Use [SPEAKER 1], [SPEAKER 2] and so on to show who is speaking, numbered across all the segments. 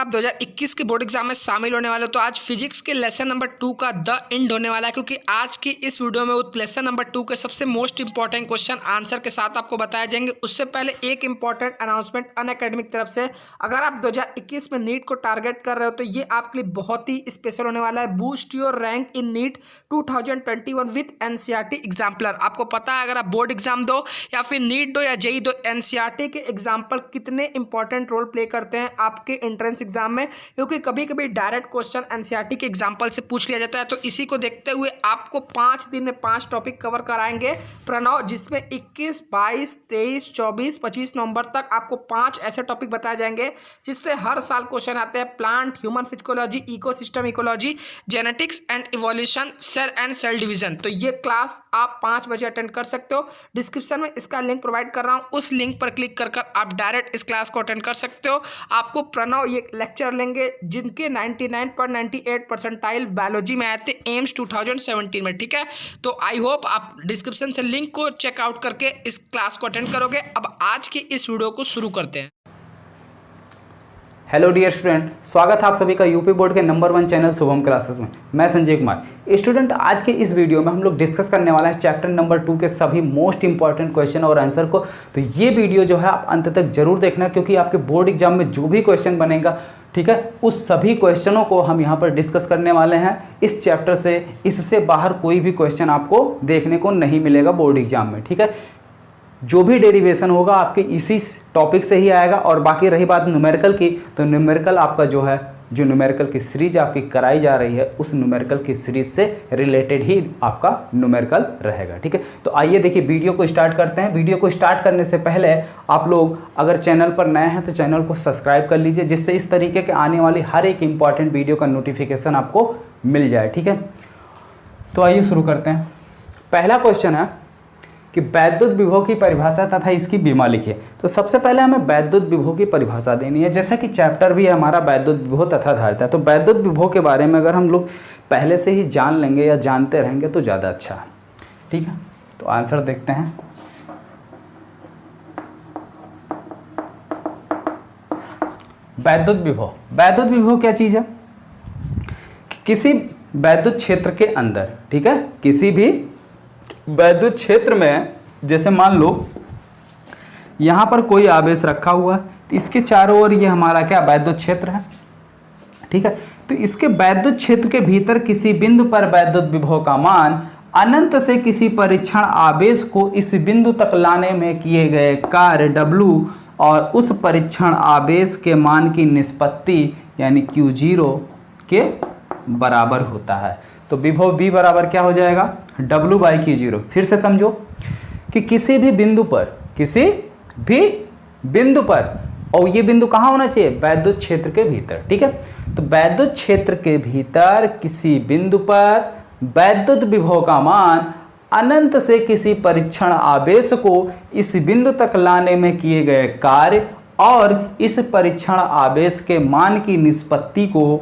[SPEAKER 1] आप 2021 के board exam में शामिल होने वाले हो तो आज फिजिक्स के लेसन नंबर 2 का द एंड होने वाला है, क्योंकि आज की इस वीडियो में वो लेसन नंबर 2 के सबसे मोस्ट इंपॉर्टेंट क्वेश्चन आंसर के साथ आपको बताए जाएंगे। उससे पहले एक इंपॉर्टेंट अनाउंसमेंट अनअकैडमी की तरफ से, अगर आप 2021 में नीट को टारगेट कर रहे हो तो ये आपके लिए बहुत ही स्पेशल होने वाला है। Boost your rank in NEET 2021 with NCERT exemplar. आपको पता है अगर आप बोर्ड एग्जाम दो या फिर नीट दो या जेईई दो, एनसीईआरटी के एग्जाम्पल कितने इंपॉर्टेंट रोल प्ले करते हैं आपके एंट्रेंस एग्जाम में, क्योंकि कभी कभी डायरेक्ट क्वेश्चन एनसीईआरटी के एग्जाम्पल से पूछ लिया जाता है। तो इसी को देखते हुए आपको 5 दिन में 5 टॉपिक कवर कराएंगे प्रणव, जिसमें 21, 22, 23, 24, 25 नवंबर तक आपको 5 ऐसे टॉपिक बताए जाएंगे जिससे हर साल क्वेश्चन आते हैं। Plant, human physiology, ecosystem ecology, genetics and evolution, cell and cell division. तो ये क्लास आप 5 बजे अटेंड कर सकते हो। डिस्क्रिप्शन में इसका लिंक प्रोवाइड कर रहा हूँ, उस लिंक पर क्लिक कर आप डायरेक्ट इस क्लास को अटेंड कर सकते हो। आपको प्रणव ये लेक्चर लेंगे जिनके 99.98 परसेंटाइल बायोलॉजी में आए थे एम्स 2017 में, ठीक है। तो आई होप आप डिस्क्रिप्शन से लिंक को चेकआउट करके इस क्लास को अटेंड करोगे। अब आज की इस वीडियो को शुरू करते हैं।
[SPEAKER 2] हेलो डियर स्टूडेंट, स्वागत है आप सभी का यूपी बोर्ड के नंबर 1 चैनल शुभम क्लासेस में। मैं संजय कुमार। स्टूडेंट, आज के इस वीडियो में हम लोग डिस्कस करने वाला है चैप्टर नंबर 2 के सभी मोस्ट इंपॉर्टेंट क्वेश्चन और आंसर को। तो ये वीडियो जो है आप अंत तक जरूर देखना, क्योंकि आपके बोर्ड एग्जाम में जो भी क्वेश्चन बनेगा, ठीक है, उस सभी क्वेश्चनों को हम यहाँ पर डिस्कस करने वाले हैं इस चैप्टर से। इससे बाहर कोई भी क्वेश्चन आपको देखने को नहीं मिलेगा बोर्ड एग्जाम में, ठीक है। जो भी डेरिवेशन होगा आपके इसी टॉपिक से ही आएगा। और बाकी रही बात न्यूमेरिकल की, तो न्यूमेरिकल आपका जो है, जो न्यूमेरिकल की सीरीज आपकी कराई जा रही है, उस न्यूमेरिकल की सीरीज से रिलेटेड ही आपका न्यूमेरिकल रहेगा, ठीक है। तो आइए देखिए वीडियो को स्टार्ट करते हैं। वीडियो को स्टार्ट करने से पहले आप लोग अगर चैनल पर नए हैं तो चैनल को सब्सक्राइब कर लीजिए, जिससे इस तरीके के आने वाली हर एक इंपॉर्टेंट वीडियो का नोटिफिकेशन आपको मिल जाए, ठीक है। तो आइए शुरू करते हैं। पहला क्वेश्चन है कि वैद्युत विभव की परिभाषा तथा इसकी बीमा लिखिए। तो सबसे पहले हमें वैद्युत विभव की परिभाषा देनी है, जैसा कि चैप्टर भी है हमारा वैद्युत विभव तथा धारिता। तो वैद्युत विभव के बारे में अगर हम लोग पहले से ही जान लेंगे या जानते रहेंगे तो ज़्यादा अच्छा है, ठीक है। तो आंसर देखते हैं। वैद्युत विभव, वैद्युत विभव क्या चीज़ है? किसी वैद्युत क्षेत्र के अंदर, ठीक है, किसी भी वैद्युत क्षेत्र में, जैसे मान लो यहाँ पर कोई आवेश रखा हुआ है, तो इसके चारों ओर ये हमारा क्या वैद्युत क्षेत्र है, ठीक है। तो इसके वैद्युत क्षेत्र के भीतर किसी बिंदु पर वैद्युत विभव का मान अनंत से किसी परीक्षण आवेश को इस बिंदु तक लाने में किए गए कार्य W और उस परीक्षण आवेश के मान की निष्पत्ति यानी Q0 के बराबर होता है। तो विभव V बराबर क्या हो जाएगा? W/Q0। फिर से समझो कि किसी भी बिंदु पर, किसी भी बिंदु पर, और ये बिंदु कहाँ होना चाहिए? वैद्युत क्षेत्र के भीतर, ठीक है। तो वैद्युत क्षेत्र के भीतर किसी बिंदु पर वैद्युत विभव का मान अनंत से किसी परीक्षण आवेश को इस बिंदु तक लाने में किए गए कार्य और इस परीक्षण आवेश के मान की निष्पत्ति को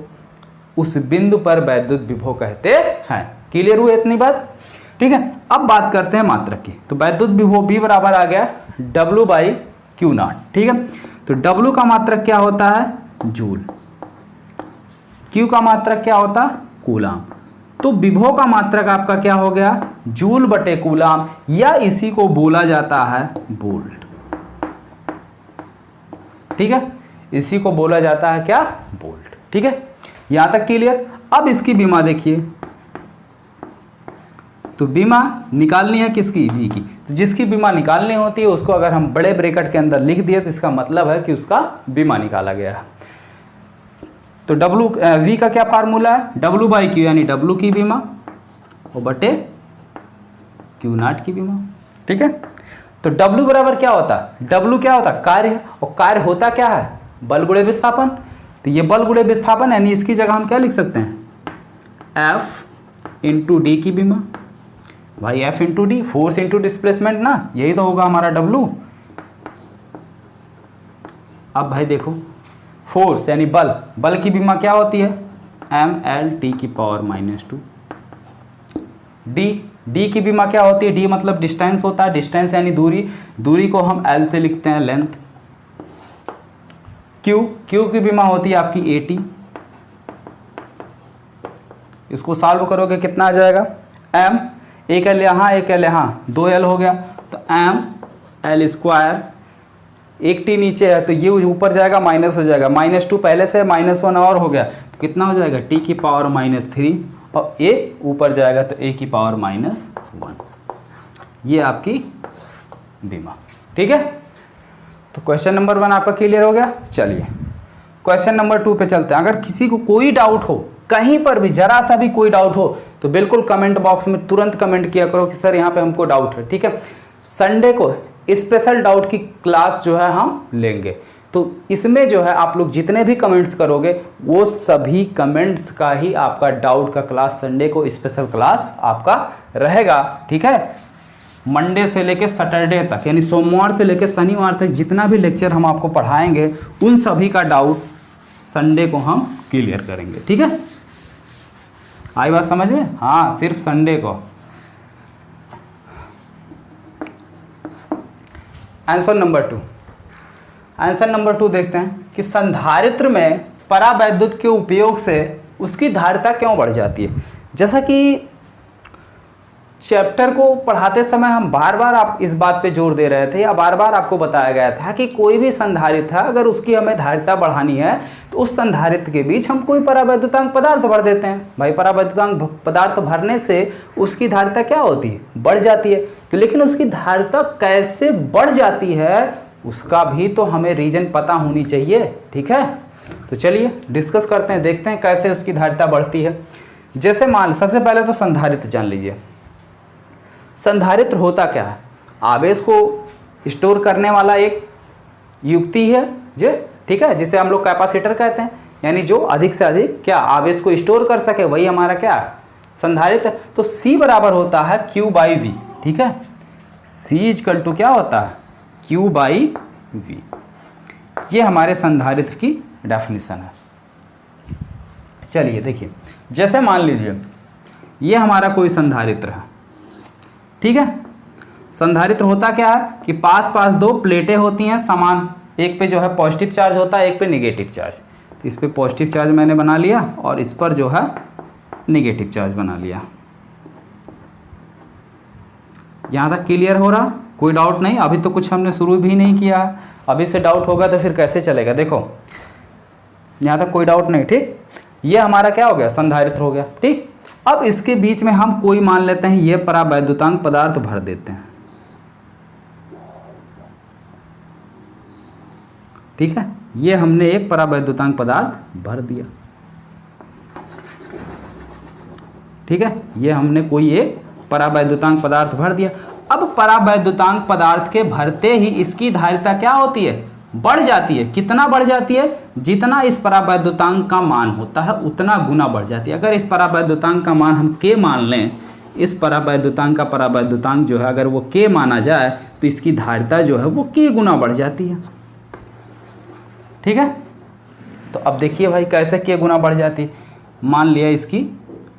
[SPEAKER 2] उस बिंदु पर वैद्युत विभव कहते हैं। क्लियर हुई इतनी बात, ठीक है। अब बात करते हैं मात्रक की। तो वैद्युत विभव V बराबर आ गया W/Q0, ठीक है। तो W का मात्रक क्या होता है? जूल। Q का मात्रक क्या होता है? कूलाम। तो विभव का मात्रक आपका क्या हो गया? जूल बटे कूलाम, या इसी को बोला जाता है वोल्ट, ठीक है। इसी को बोला जाता है क्या? वोल्ट, ठीक है। यहां तक क्लियर। अब इसकी बीमा देखिए। तो बीमा निकालनी है किसकी? V की। तो जिसकी बीमा निकालनी होती है उसको अगर हम बड़े ब्रैकेट के अंदर लिख दिए तो इसका मतलब है कि उसका बीमा निकाला गया है। तो V का क्या फार्मूला है? W/Q यानी W की बीमा और बटे Q0 की बीमा, ठीक है। तो W बराबर क्या होता है? W क्या होता है? कार्य है। और कार्य होता क्या है? बल गुणे विस्थापन। तो ये बल गुणे विस्थापन यानी इसकी जगह हम क्या लिख सकते हैं? F/D की बीमा। भाई F/D, फोर्स इंटू डिस्प्लेसमेंट ना, यही तो होगा हमारा W। अब भाई देखो, फोर्स यानी बल, बल की बीमा क्या होती है? mL/T⁻²। D की बीमा क्या होती है? D मतलब डिस्टेंस होता है, डिस्टेंस यानी दूरी, दूरी को हम L से लिखते हैं लेंथ। क्यू की विमा होती है आपकी 80। इसको सॉल्व करोगे कितना आ जाएगा, m, एक एल यहाँ एक एल यहाँ, 2l हो गया, तो m l स्क्वायर, एक टी नीचे है तो ये ऊपर जाएगा माइनस हो जाएगा, -2 पहले से -1 और हो गया तो कितना हो जाएगा t की पावर -3 और a ऊपर जाएगा तो a की पावर -1। ये आपकी बीमा, ठीक है। तो क्वेश्चन नंबर 1 आपका क्लियर हो गया। चलिए क्वेश्चन नंबर 2 पे चलते हैं। अगर किसी को कोई डाउट हो, कहीं पर भी जरा सा भी कोई डाउट हो तो बिल्कुल कमेंट बॉक्स में तुरंत कमेंट किया करो कि सर यहाँ पे हमको डाउट है, ठीक है। संडे को स्पेशल डाउट की क्लास जो है हम लेंगे, तो इसमें जो है आप लोग जितने भी कमेंट्स करोगे वो सभी कमेंट्स का ही आपका डाउट का क्लास संडे को स्पेशल क्लास आपका रहेगा, ठीक है। मंडे से लेके सैटरडे तक यानी सोमवार से लेके शनिवार तक जितना भी लेक्चर हम आपको पढ़ाएंगे उन सभी का डाउट संडे को हम क्लियर करेंगे, ठीक है। आई बात समझ में? हाँ, सिर्फ संडे को। आंसर नंबर 2, आंसर नंबर 2 देखते हैं कि संधारित्र में परावैद्युत के उपयोग से उसकी धारिता क्यों बढ़ जाती है। जैसा कि चैप्टर को पढ़ाते समय हम बार बार आप इस बात पे जोर दे रहे थे या बार बार आपको बताया गया था कि कोई भी संधारित्र है अगर उसकी हमें धारिता बढ़ानी है तो उस संधारित्र के बीच हम कोई परावैद्युतांक पदार्थ भर देते हैं। भाई परावैद्युतांक पदार्थ भरने से उसकी धारिता क्या होती है, बढ़ जाती है। तो लेकिन उसकी धारिता कैसे बढ़ जाती है उसका भी तो हमें रीजन पता होनी चाहिए, ठीक है। तो चलिए डिस्कस करते हैं, देखते हैं कैसे उसकी धारिता बढ़ती है। जैसे मान सबसे पहले तो संधारित्र जान लीजिए। संधारित्र होता क्या है, आवेश को स्टोर करने वाला एक युक्ति है जो, ठीक है, जिसे हम लोग कैपेसिटर कहते हैं, यानी जो अधिक से अधिक क्या आवेश को स्टोर कर सके वही हमारा क्या संधारित्र। तो C बराबर होता है Q/V, ठीक है। C इक्वल टू क्या होता है, Q/V। ये हमारे संधारित्र की डेफिनेशन है। चलिए देखिए, जैसे मान लीजिए ये हमारा कोई संधारित्र है, ठीक है। संधारित्र होता क्या है कि पास पास दो प्लेटें होती हैं समान, एक पे जो है पॉजिटिव चार्ज होता है, एक पे नेगेटिव चार्ज। तो इस पे पॉजिटिव चार्ज मैंने बना लिया और इस पर जो है नेगेटिव चार्ज बना लिया। यहाँ तक क्लियर हो रहा, कोई डाउट नहीं? अभी तो कुछ हमने शुरू भी नहीं किया, अभी से डाउट होगा तो फिर कैसे चलेगा। देखो यहाँ तक कोई डाउट नहीं, ठीक। ये हमारा क्या हो गया, संधारित्र हो गया, ठीक। अब इसके बीच में हम कोई मान लेते हैं ये परावैद्युतांक पदार्थ भर देते हैं, ठीक है। ये हमने एक परावैद्युतांक पदार्थ भर दिया, ठीक है। ये हमने कोई एक परावैद्युतांक पदार्थ भर दिया। अब परावैद्युतांक पदार्थ के भरते ही इसकी धारिता क्या होती है, बढ़ जाती है। कितना बढ़ जाती है, जितना इस परावैद्युतांक का मान होता है उतना गुना बढ़ जाती है। अगर इस परावैद्युतांक का मान हम k मान लें, इस परावैद्युतांक का परावैद्युतांक जो है अगर वो k माना जाए तो इसकी धारिता जो है वो k गुना बढ़ जाती है, ठीक है। तो अब देखिए भाई कैसे k गुना बढ़ जाती है। मान लिया इसकी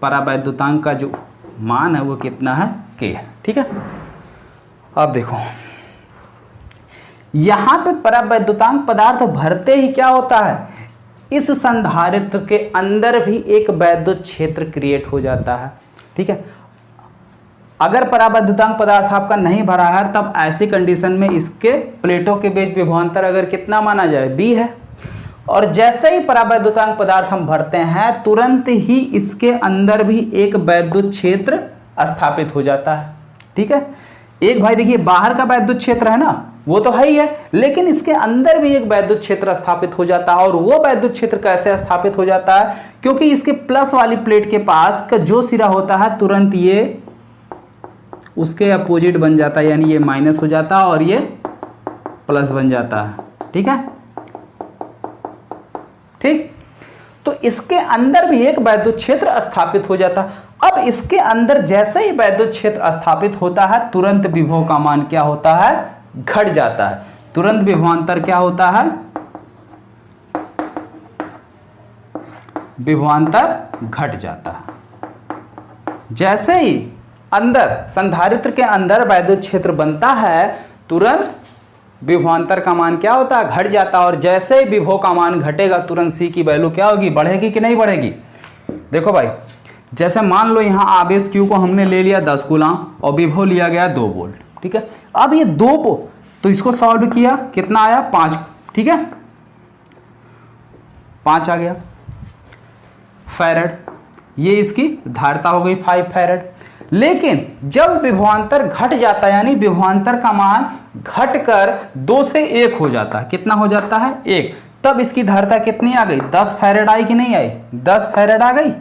[SPEAKER 2] परावैद्युतांक का जो मान है वो कितना है, k है, ठीक है। अब देखो यहाँ पे परावैद्युतांक पदार्थ भरते ही क्या होता है, इस संधारित्र के अंदर भी एक वैद्युत क्षेत्र क्रिएट हो जाता है, ठीक है। अगर परावैद्युतांक पदार्थ आपका नहीं भरा है तब ऐसी कंडीशन में इसके प्लेटों के बीच विभवांतर अगर कितना माना जाए, b है। और जैसे ही परावैद्युतांक पदार्थ हम भरते हैं तुरंत ही इसके अंदर भी एक वैद्युत क्षेत्र स्थापित हो जाता है, ठीक है। एक भाई देखिए बाहर का वैद्युत क्षेत्र है ना, वो तो है ही है, लेकिन इसके अंदर भी एक वैद्युत क्षेत्र स्थापित हो जाता है। और वो वैद्युत क्षेत्र कैसे स्थापित हो जाता है, क्योंकि इसके प्लस वाली प्लेट के पास का जो सिरा होता है तुरंत ये उसके अपोजिट बन जाता है, यानी ये माइनस हो जाता है और ये प्लस बन जाता है, ठीक है, ठीक। तो इसके अंदर भी एक वैद्युत क्षेत्र स्थापित हो जाता है। अब इसके अंदर जैसे ही वैद्युत क्षेत्र स्थापित होता है तुरंत विभव का मान क्या होता है, घट जाता है। तुरंत विभवांतर क्या होता है, विभवांतर घट जाता है। जैसे ही अंदर संधारित्र के अंदर वैद्युत क्षेत्र बनता है तुरंत विभवांतर का मान क्या होता है, घट जाता है। और जैसे ही विभव का मान घटेगा तुरंत सी की वैल्यू क्या होगी, बढ़ेगी कि नहीं बढ़ेगी। देखो भाई, जैसे मान लो यहाँ आवेश Q को हमने ले लिया 10 कूलाम और विभव लिया गया 2 वोल्ट, ठीक है। अब ये 2 तो इसको सॉल्व किया, कितना आया 5, ठीक है, 5 आ गया फैरेड। ये इसकी धारिता हो गई 5 फैरेड। लेकिन जब विभवांतर घट जाता है, यानी विभवांतर का मान घटकर 2 से 1 हो जाता है, कितना हो जाता है 1, तब इसकी धारिता कितनी आ गई, 10 फैरेड आई कि नहीं आई, 10 फैरेड आ गई।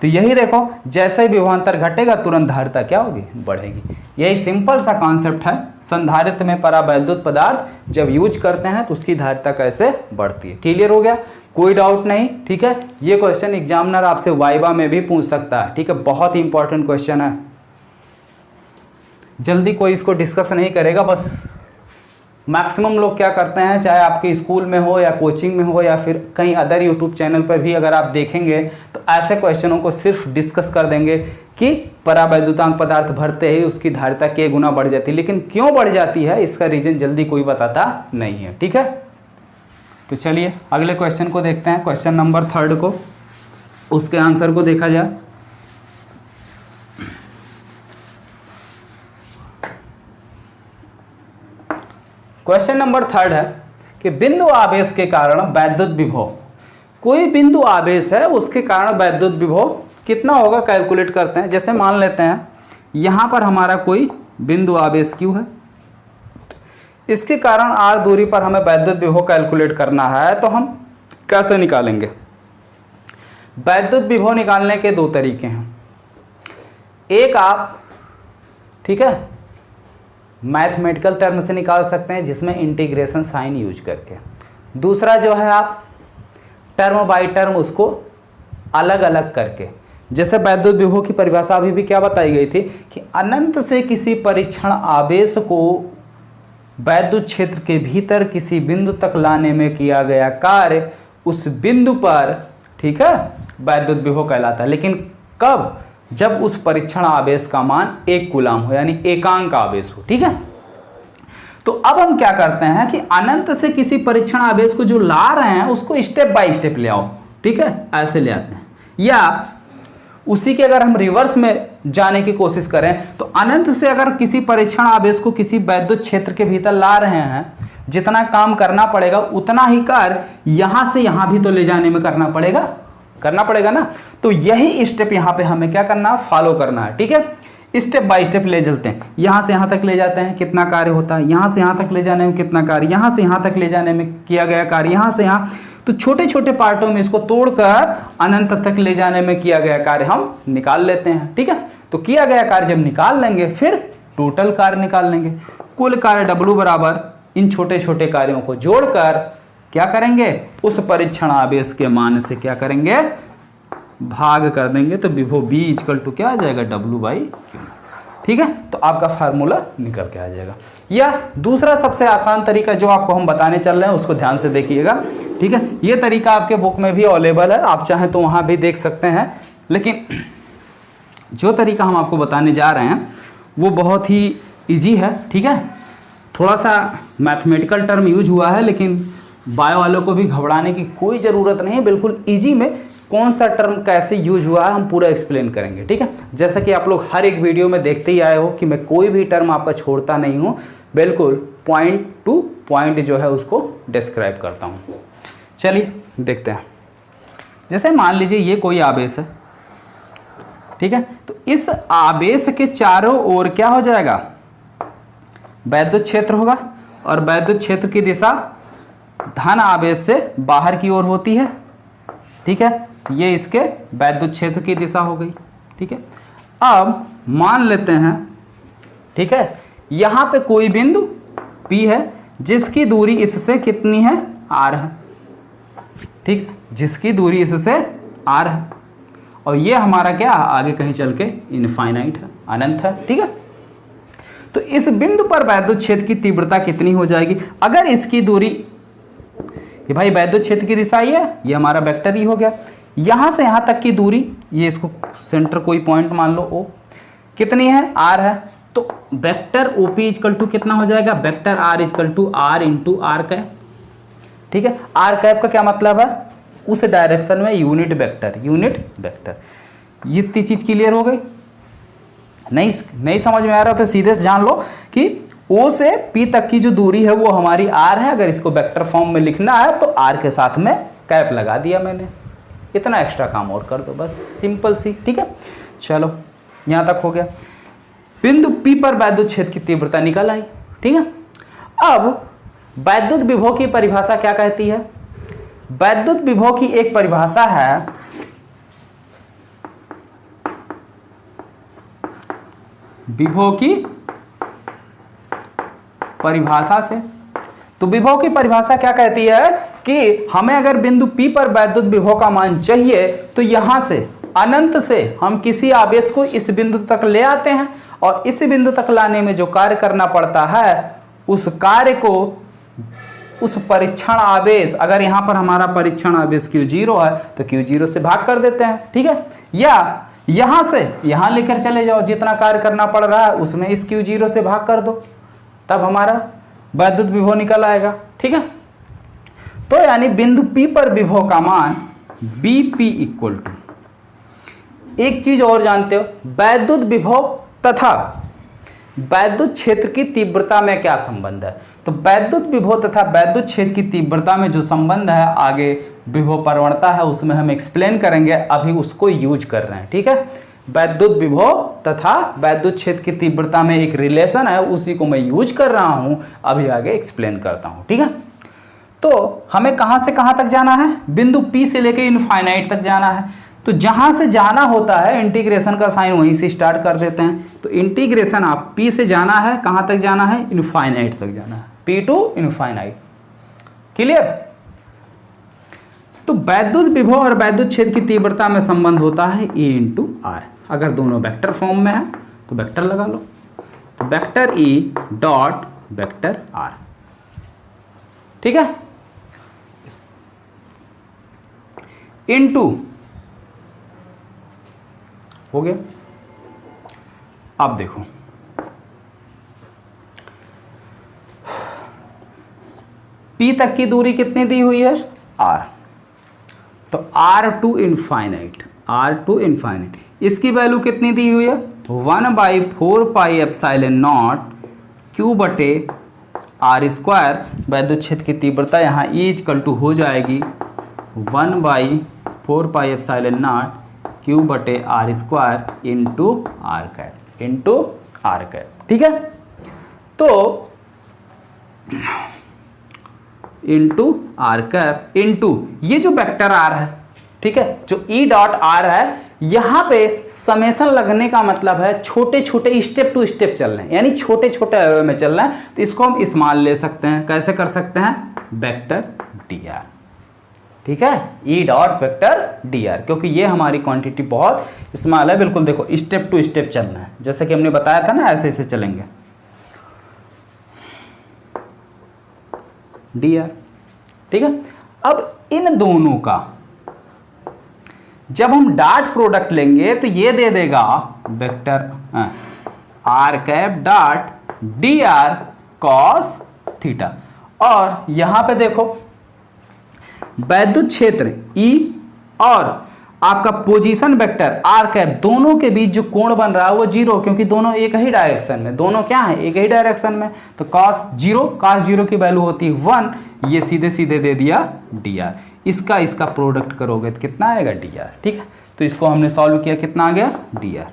[SPEAKER 2] तो यही देखो, जैसे ही विभवांतर घटेगा तुरंत धारिता क्या होगी, बढ़ेगी। यही सिंपल सा कॉन्सेप्ट है। संधारित्र में परावैद्युत पदार्थ जब यूज करते हैं तो उसकी धारिता कैसे बढ़ती है। क्लियर हो गया, कोई डाउट नहीं, ठीक है। ये क्वेश्चन एग्जामिनर आपसे वाइवा में भी पूछ सकता है, ठीक है, बहुत ही इंपॉर्टेंट क्वेश्चन है। जल्दी कोई इसको डिस्कस नहीं करेगा, बस मैक्सिमम लोग क्या करते हैं, चाहे आपके स्कूल में हो या कोचिंग में हो या फिर कहीं अदर यूट्यूब चैनल पर भी अगर आप देखेंगे तो ऐसे क्वेश्चनों को सिर्फ डिस्कस कर देंगे कि परावैद्युतांक पदार्थ भरते ही उसकी धारिता k गुना बढ़ जाती है। लेकिन क्यों बढ़ जाती है इसका रीजन जल्दी कोई बताता नहीं है, ठीक है। तो चलिए अगले क्वेश्चन को देखते हैं, क्वेश्चन नंबर 3 को, उसके आंसर को देखा जाए। क्वेश्चन नंबर 3 है कि बिंदु आवेश के कारण वैद्युत विभव, कोई बिंदु आवेश है उसके कारण वैद्युत विभव कितना होगा, कैलकुलेट करते हैं। जैसे मान लेते हैं यहाँ पर हमारा कोई बिंदु आवेश Q है, इसके कारण r दूरी पर हमें वैद्युत विभव कैलकुलेट करना है, तो हम कैसे निकालेंगे। वैद्युत विभव निकालने के 2 तरीके हैं। एक आप, ठीक है, मैथमेटिकल टर्म से निकाल सकते हैं जिसमें इंटीग्रेशन साइन यूज करके। दूसरा जो है आप टर्म बाय टर्म उसको अलग अलग करके। जैसे वैद्युत विभव की परिभाषा अभी भी क्या बताई गई थी कि अनंत से किसी परीक्षण आवेश को वैद्युत क्षेत्र के भीतर किसी बिंदु तक लाने में किया गया कार्य उस बिंदु पर, ठीक है, वैद्युत विभव कहलाता है। लेकिन कब, जब उस परीक्षण आवेश का मान 1 कूलाम हो, यानी एकांक आवेश हो, ठीक है। तो अब हम क्या करते हैं कि अनंत से किसी परीक्षण आवेश को जो ला रहे हैं उसको स्टेप बाय स्टेप ले आओ, ठीक है, ऐसे ले आते हैं। या उसी के अगर हम रिवर्स में जाने की कोशिश करें तो अनंत से अगर किसी परीक्षण आवेश को किसी वैद्युत क्षेत्र के भीतर ला रहे हैं, जितना काम करना पड़ेगा उतना ही कार्य यहां से यहां भी तो ले जाने में करना पड़ेगा ना। तो यही स्टेप यहाँ पे हमें क्या करना है, फॉलो करना है, ठीक है। स्टेप बाय स्टेप ले चलते हैं। यहाँ से यहाँ तक ले जाते हैं, कितना कार्य होता है, यहाँ से यहाँ तक ले जाने में कितना कार्य, यहाँ से यहाँ तक ले जाने में किया गया कार्य, यहाँ से यहाँ, तो छोटे छोटे पार्टों में इसको तोड़कर अनंत तक ले जाने में किया गया कार्य हम निकाल लेते हैं, ठीक है। तो किया गया कार्य जब निकाल लेंगे फिर टोटल कार्य निकाल लेंगे। कुल कार्य W बराबर इन छोटे छोटे कार्यों को जोड़कर क्या करेंगे, उस परीक्षण आवेश के मान से क्या करेंगे, भाग कर देंगे। तो विभव B इक्वल टू क्या आ जाएगा, W/Q, ठीक है। तो आपका फार्मूला निकल के आ जाएगा। या दूसरा सबसे आसान तरीका जो आपको हम बताने चल रहे हैं उसको ध्यान से देखिएगा, ठीक है। ये तरीका आपके बुक में भी अवेलेबल है, आप चाहें तो वहाँ भी देख सकते हैं। लेकिन जो तरीका हम आपको बताने जा रहे हैं वो बहुत ही ईजी है, ठीक है। थोड़ा सा मैथमेटिकल टर्म यूज हुआ है, लेकिन बायो वालों को भी घबराने की कोई ज़रूरत नहीं है। बिल्कुल ईजी में कौन सा टर्म कैसे यूज हुआ है हम पूरा एक्सप्लेन करेंगे, ठीक है। जैसा कि आप लोग हर एक वीडियो में देखते ही आए हो कि मैं कोई भी टर्म आपका छोड़ता नहीं हूँ, बिल्कुल पॉइंट टू पॉइंट जो है उसको डिस्क्राइब करता हूँ। चलिए देखते हैं। जैसे मान लीजिए ये कोई आवेश है, ठीक है। तो इस आवेश के चारों ओर क्या हो जाएगा, वैद्युत क्षेत्र होगा, और वैद्युत क्षेत्र की दिशा धन आवेश से बाहर की ओर होती है, ठीक है। ये इसके वैद्युत क्षेत्र की दिशा हो गई, ठीक है। अब मान लेते हैं, ठीक है, यहाँ पे कोई बिंदु P है जिसकी दूरी इससे कितनी है, R है, ठीक है, जिसकी दूरी इससे R है, और ये हमारा क्या आगे कहीं चल के इनफाइनाइट है, अनंत है, ठीक है। तो इस बिंदु पर वैद्युत क्षेत्र की तीव्रता कितनी हो जाएगी, अगर इसकी दूरी, ये भाई वैद्युत क्षेत्र की दिशा ये है, ये हमारा वेक्टर ही हो गया, यहाँ से यहाँ तक की दूरी, ये इसको सेंटर कोई पॉइंट मान लो O, कितनी है, R है, तो वेक्टर ओपी इजकल टू कितना हो जाएगा, vector R equal to R into R cap. ठीक है, आर कैप का क्या मतलब है, उस डायरेक्शन में यूनिट वेक्टर, यूनिट वेक्टर। ये इतनी चीज क्लियर हो गई। नहीं समझ में आ रहा तो सीधे से जान लो कि ओ से पी तक की जो दूरी है वो हमारी आर है। अगर इसको वेक्टर फॉर्म में लिखना है तो आर के साथ में कैप लगा दिया मैंने। इतना एक्स्ट्रा काम और कर दो, बस सिंपल सी। ठीक है, चलो यहां तक हो गया। बिंदु P पर वैद्युत क्षेत्र की तीव्रता निकल आई। ठीक है, अब वैद्युत विभव की परिभाषा क्या कहती है। वैद्युत विभव की एक परिभाषा है, विभव की परिभाषा से। तो विभव की परिभाषा क्या कहती है कि हमें अगर बिंदु P पर वैद्युत विभव का मान चाहिए तो यहां से अनंत से हम किसी आवेश को इस बिंदु तक ले आते हैं और इस बिंदु तक लाने में जो कार्य करना पड़ता है उस कार्य को उस परीक्षण आवेश, अगर यहां पर हमारा परीक्षण आवेश Q0 है तो Q0 से भाग कर देते हैं। ठीक है, या यहां से यहां लेकर चले जाओ, जितना कार्य करना पड़ रहा है उसमें इस Q0 से भाग कर दो, तब हमारा वैद्युत विभव निकल आएगा। ठीक है, तो यानी बिंदु P पर विभव का मान Bp इक्वल टू, एक चीज और जानते हो, वैद्युत विभव तथा वैद्युत क्षेत्र की तीव्रता में क्या संबंध है। तो वैद्युत विभव तथा वैद्युत क्षेत्र की तीव्रता में जो संबंध है आगे विभव प्रवणता है उसमें हम एक्सप्लेन करेंगे, अभी उसको यूज कर रहे हैं। ठीक है, वैद्युत विभव तथा वैद्युत क्षेत्र की तीव्रता में एक रिलेशन है, उसी को मैं यूज कर रहा हूं, अभी आगे एक्सप्लेन करता हूं। ठीक है, तो हमें कहां से कहां तक जाना है, बिंदु P से लेकर इनफाइनाइट तक जाना है। तो जहां से जाना होता है इंटीग्रेशन का साइन वहीं से स्टार्ट कर देते हैं। तो इंटीग्रेशन आप P से जाना है, कहां तक जाना है, इनफाइनाइट तक जाना है, P टू इनफाइनाइट। क्लियर। तो वैद्युत विभव और वैद्युत क्षेत्र की तीव्रता में संबंध होता है E इंटू आर। अगर दोनों वेक्टर फॉर्म में है तो वेक्टर लगा लो, तो vector E dot vector R। ठीक है, इनटू हो गया। अब देखो P तक की दूरी कितनी दी हुई है, R। तो R to infinite, R to infinite, इसकी वैल्यू कितनी दी हुई है, 1/4 पाई एप्सिलॉन नॉट Q बटे R स्क्वायर। वैद्युत क्षेत्र की तीव्रता यहाँ E इक्वल टू हो जाएगी 1/4 पाई एप्सिलॉन नॉट Q बटे R square into R cap, into R cap. ठीक है, तो इंटू आर कैप इंटू ये जो वेक्टर आर है, ठीक है, जो E डॉट आर है, यहां पे समेशन लगने का मतलब है छोटे छोटे स्टेप टू स्टेप चल रहे हैं, यानी छोटे छोटे अवयव में चल रहा है। तो इसको हम स्मॉल ले सकते हैं, कैसे कर सकते हैं, वेक्टर डी आर। ठीक है, E dot vector D R, क्योंकि ये हमारी क्वांटिटी बहुत स्मॉल है। बिल्कुल देखो स्टेप टू स्टेप चलना है, जैसे कि हमने बताया था ना, ऐसे ऐसे चलेंगे डी आर। ठीक है, अब इन दोनों का जब हम डॉट प्रोडक्ट लेंगे तो ये दे देगा vector R cap dot D R cos theta. और यहां पे देखो वैद्युत क्षेत्र E और आपका पोजीशन वेक्टर आर कैप, दोनों के बीच जो कोण बन रहा है वो जीरो, क्योंकि दोनों एक ही डायरेक्शन में, दोनों क्या है, एक ही डायरेक्शन में। तो cos जीरो की वैल्यू होती है 1, ये सीधे सीधे दे दिया dr। इसका प्रोडक्ट करोगे तो कितना आएगा dr। ठीक है, तो इसको हमने सॉल्व किया, कितना आ गया dr।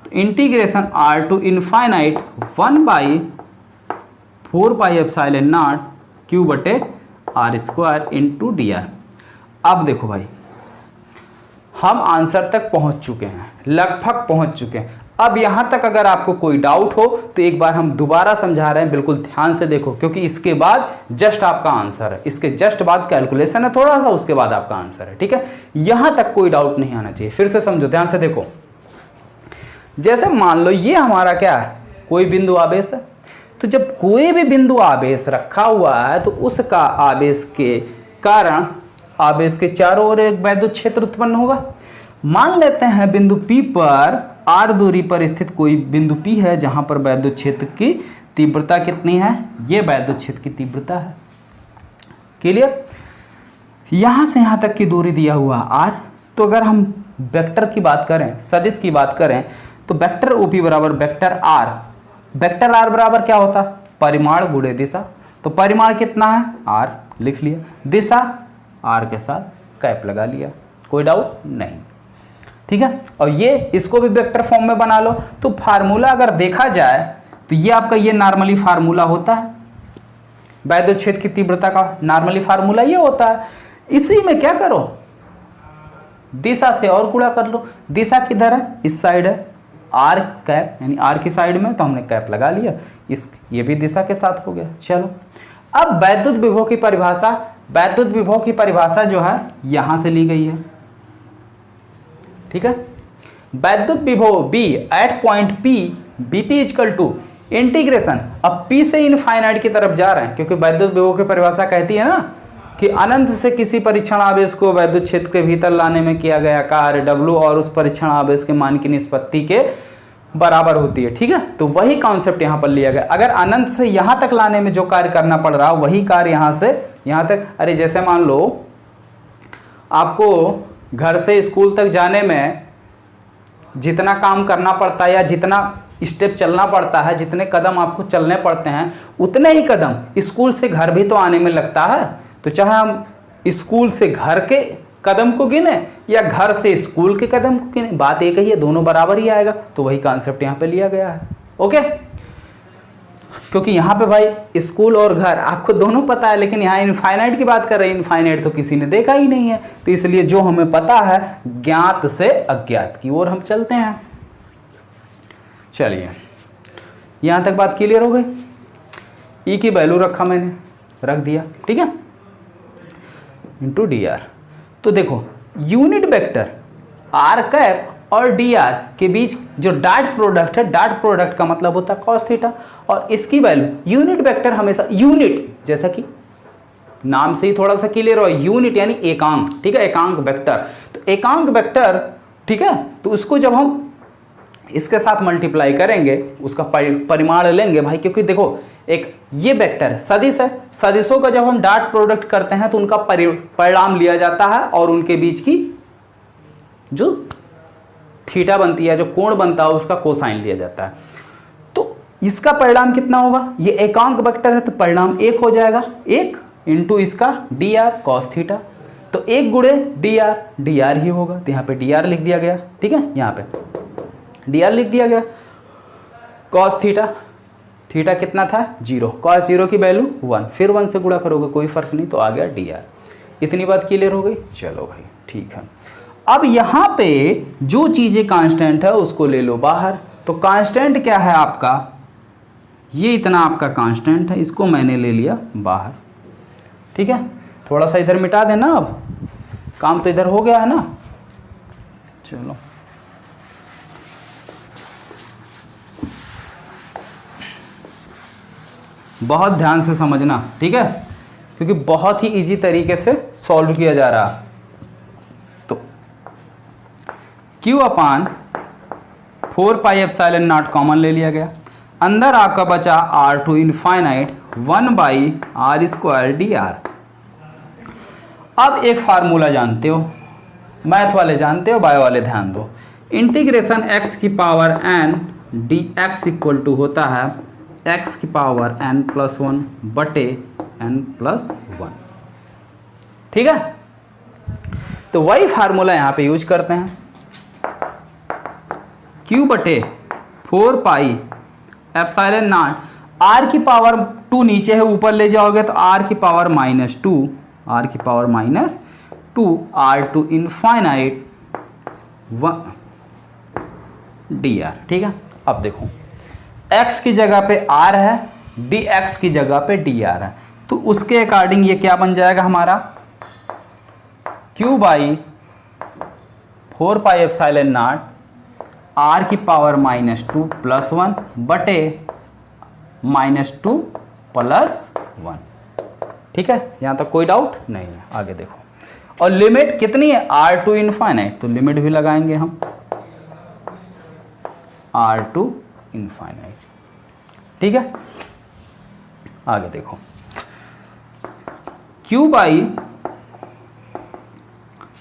[SPEAKER 2] तो integration r to infinite 1/4 pi epsilon naught Q बटे आर स्क्वायर इंटू dr। अब देखो भाई, हम आंसर तक पहुंच चुके हैं, लगभग पहुंच चुके हैं। अब यहां तक अगर आपको कोई डाउट हो तो एक बार हम दोबारा समझा रहे हैं, बिल्कुल ध्यान से देखो, क्योंकि इसके बाद जस्ट आपका आंसर है, इसके जस्ट बाद कैलकुलेशन है थोड़ा सा, उसके बाद आपका आंसर है। ठीक है, यहां तक कोई डाउट नहीं आना चाहिए। फिर से समझो, ध्यान से देखो। जैसे मान लो ये हमारा क्या है, कोई बिंदु आवेश है। तो जब कोई भी बिंदु आवेश रखा हुआ है तो उसका आवेश के कारण आवेश के चारों ओर एक वैद्युत क्षेत्र उत्पन्न होगा। मान लेते हैं बिंदु P पर r दूरी पर स्थित कोई बिंदु P है जहां पर वैद्युत क्षेत्र की तीव्रता कितनी है, ये वैद्युत क्षेत्र की तीव्रता है। क्लियर? यहां से यहां तक की दूरी दिया हुआ r। तो अगर हम वेक्टर की बात करें, सदिश की बात करें, तो वेक्टर OP बराबर वेक्टर r। वेक्टर r बराबर क्या होता है, परिमाण गुणे दिशा। तो परिमाण कितना है, r लिख लिया, दिशा r के साथ कैप लगा लिया, कोई डाउट नहीं। ठीक है, और ये इसको भी वेक्टर फॉर्म में बना लो। तो फार्मूला अगर देखा जाए तो ये आपका ये नॉर्मली फार्मूला होता है, वैद्युत क्षेत्र की तीव्रता का नॉर्मली फार्मूला ये होता है। इसी में क्या करो, दिशा से और गुणा कर लो। दिशा किधर है, इस साइड है, आर कैप यानी आर की साइड में, तो हमने कैप लगा लिया, इस ये भी दिशा के साथ हो गया। चलो अब वैद्युत विभव की परिभाषा, वैद्युत विभव की परिभाषा जो है यहां से ली गई है। ठीक है, वैद्युत विभव B at point P BP equal to integration, अब P से इनफाइनाइट की तरफ जा रहे हैं, क्योंकि वैद्युत विभव की परिभाषा कहती है ना कि अनंत से किसी परीक्षण आवेश को वैद्युत क्षेत्र के भीतर लाने में किया गया कार्य W और उस परीक्षण आवेश के मान की निष्पत्ति के बराबर होती है। ठीक है, तो वही कॉन्सेप्ट यहाँ पर लिया गया। अगर अनंत से यहाँ तक लाने में जो कार्य करना पड़ रहा वही कार्य यहाँ से यहाँ तक। अरे जैसे मान लो आपको घर से स्कूल तक जाने में जितना काम करना पड़ता है या जितना स्टेप चलना पड़ता है, जितने कदम आपको चलने पड़ते हैं, उतने ही कदम स्कूल से घर भी तो आने में लगता है। तो चाहे हम स्कूल से घर के कदम को गिने या घर से स्कूल के कदम को गिने, बात एक ही है, दोनों बराबर ही आएगा। तो वही कॉन्सेप्ट यहाँ पे लिया गया है। ओके, क्योंकि यहाँ पे भाई स्कूल और घर आपको दोनों पता है, लेकिन यहाँ इनफाइनाइट की बात कर रहे हैं, इनफाइनाइट तो किसी ने देखा ही नहीं है। तो इसलिए जो हमें पता है ज्ञात से अज्ञात की ओर हम चलते हैं। चलिए यहाँ तक बात क्लियर हो गई। ई की वैल्यू रखा मैंने, रख दिया, ठीक है, इंटू डी आर। तो देखो यूनिट वेक्टर आर कैप और डी आर के बीच जो डॉट प्रोडक्ट है, डॉट प्रोडक्ट का मतलब होता है कॉस थीटा, और इसकी वैल्यू यूनिट वेक्टर हमेशा यूनिट, जैसा कि नाम से ही थोड़ा सा क्लियर हो, यूनिट यानी एकांक। ठीक है, एकांक वेक्टर। तो एकांक वेक्टर, ठीक है, तो उसको जब हम इसके साथ मल्टीप्लाई करेंगे उसका परिमाण लेंगे भाई, क्योंकि देखो एक ये वेक्टर है, सदिश है, सदिशों का जब हम डॉट प्रोडक्ट करते हैं तो उनका परिणाम लिया जाता है और उनके बीच की जो थीटा बनती है, जो कोण बनता है, उसका कोसाइन लिया जाता है। तो इसका परिणाम कितना होगा, ये एकांक वेक्टर है तो परिणाम 1 हो जाएगा, 1 इंटू इसका डी आर कॉस थीटा। तो 1 गुणे डी आर ही होगा, तो यहाँ पे डी आर लिख दिया गया। ठीक है, यहाँ पे डी आर लिख दिया गया। कॉस थीटा, थीटा कितना था 0, कॉस 0 की वैल्यू 1, फिर 1 से गुणा करोगे कोई फर्क नहीं, तो आ गया डी आर। इतनी बात क्लियर हो गई। चलो भाई ठीक है, अब यहाँ पे जो चीज़ें कांस्टेंट है उसको ले लो बाहर। तो कांस्टेंट क्या है आपका, ये इतना आपका कांस्टेंट है, इसको मैंने ले लिया बाहर। ठीक है, थोड़ा सा इधर मिटा देना, अब काम तो इधर हो गया है ना। चलो बहुत ध्यान से समझना, ठीक है, क्योंकि बहुत ही इजी तरीके से सॉल्व किया जा रहा। तो Q upon 4 pi epsilon naught common ले लिया गया, अंदर आपका बचा R to infinite 1 by R square D R. अब एक फार्मूला जानते हो, मैथ वाले जानते हो, बायो वाले ध्यान दो। इंटीग्रेशन x की power n D X equal to होता है x की पावर n प्लस 1 बटे n प्लस 1। ठीक है, तो वही फार्मूला यहां पे यूज करते हैं। Q बटे 4 पाई एप्सिलॉन नॉट, r की पावर 2 नीचे है, ऊपर ले जाओगे तो r की पावर -2, r की power -2 r to infinite 1 D R. ठीक है, अब देखो x की जगह पे r है, dx की जगह पे dr है, तो उसके अकॉर्डिंग ये क्या बन जाएगा हमारा, q by 4 pi epsilon naught r की पावर -2 प्लस 1 बटे -2 प्लस 1। ठीक है, यहाँ तक कोई डाउट नहीं है। आगे देखो, और लिमिट कितनी है, r टू इनफाइनाइट, तो लिमिट भी लगाएंगे हम। R to infinite. ठीक है, आगे देखो, Q by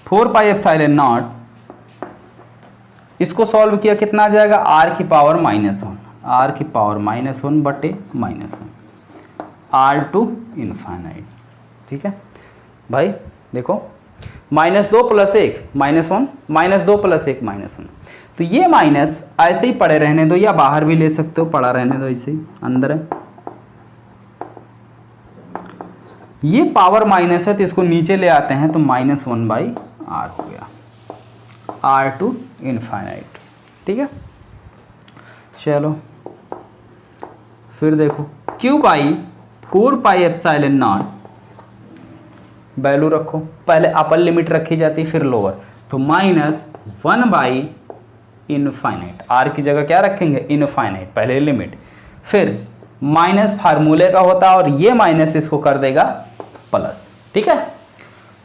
[SPEAKER 2] 4 pi epsilon not, इसको सॉल्व किया कितना आ जाएगा, R की पावर -1, R की पावर -1 बटे -1, R टू इनफाइनाइट। ठीक है भाई, देखो -2 + 1 -1, -2 + 1 -1, तो ये माइनस ऐसे ही पड़े रहने दो, या बाहर भी ले सकते हो, पड़ा रहने दो, ऐसे ही अंदर है। ये पावर माइनस है तो इसको नीचे ले आते हैं, तो -1/r हो गया, R टू इनफाइनाइट। ठीक है, चलो फिर देखो, Q by 4 pi epsilon not, value रखो, पहले अपर लिमिट रखी जाती फिर लोअर, तो -1 इनफाइनाइट, R की जगह क्या रखेंगे, इनफाइनाइट, पहले लिमिट, फिर माइनस फार्मूले का होता है और ये माइनस इसको कर देगा प्लस। ठीक है,